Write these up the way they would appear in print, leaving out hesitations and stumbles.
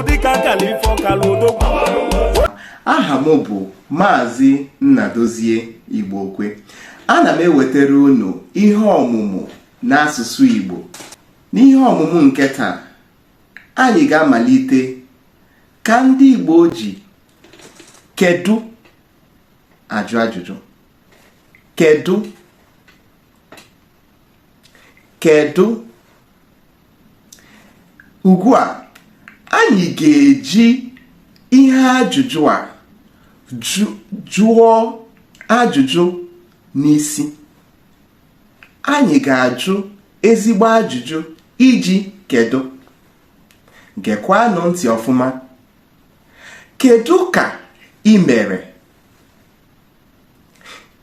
dịka kalifọ kalodogwu. Aha m bụ Maazị Nnadozie Igbokwe. Ana m ewetara unu ihe ọmụmụ n'asụsụ Igbo. N'ihe ọmụmụ nke taa, anyị ga-amalite ka ndị Igbo ji kedu ajụ ajụjụ. Kedu. Ugbu a, anyị ga-eji ihe ajụjụ a jụọ ajụjụ n'isi. Anyị ga-ajụ ezigbo ajụjụ iji kedu. Gekwanụ ntị ọfụma. Kedu ka ị mere?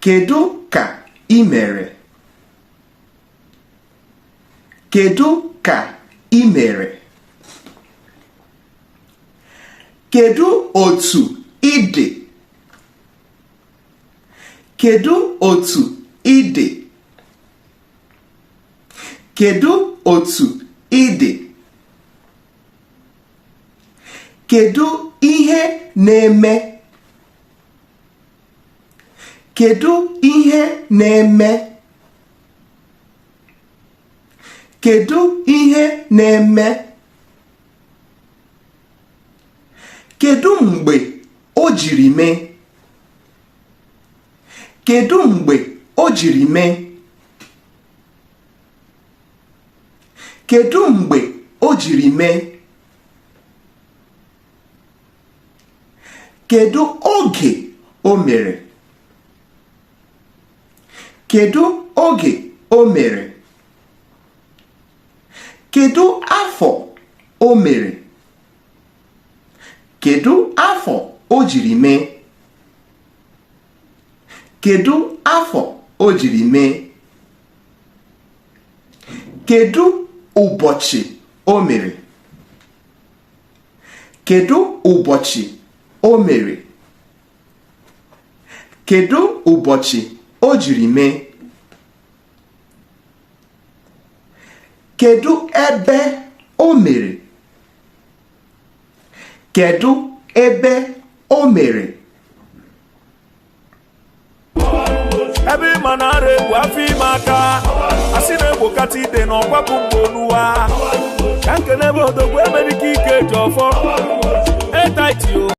Kedu ka ị mere? Kedu ka ị mere? Kedu otu ị dị? Kedu otu ị dị? Kedu otu ị dị? Kedu ihe na-eme? Kedu ihe na-eme? Kedu ihe na-eme? Kedu mgbe o jiri mee? Kedu mgbe o jiri mee? Kedu mgbe o jiri mee? Kedu oge o mere? Kedu oge o mere? Kedu afọ o mere? Kedu afọ o jiri mee? Kedu afọ o jiri mee? Kedu ụbọchị o mere? Kedu ụbọchị o mere? Kedu ụbọchị o jiri mee? Kedu ebe o mere? Kedu ebe o mere? Ebe ịma na-ara egwu afọ ime aka, asị na-egbokata ide na ọkwapụ mgbe oluwa. Ka nke n'ebe odogwu emerike ike ji ọfọ.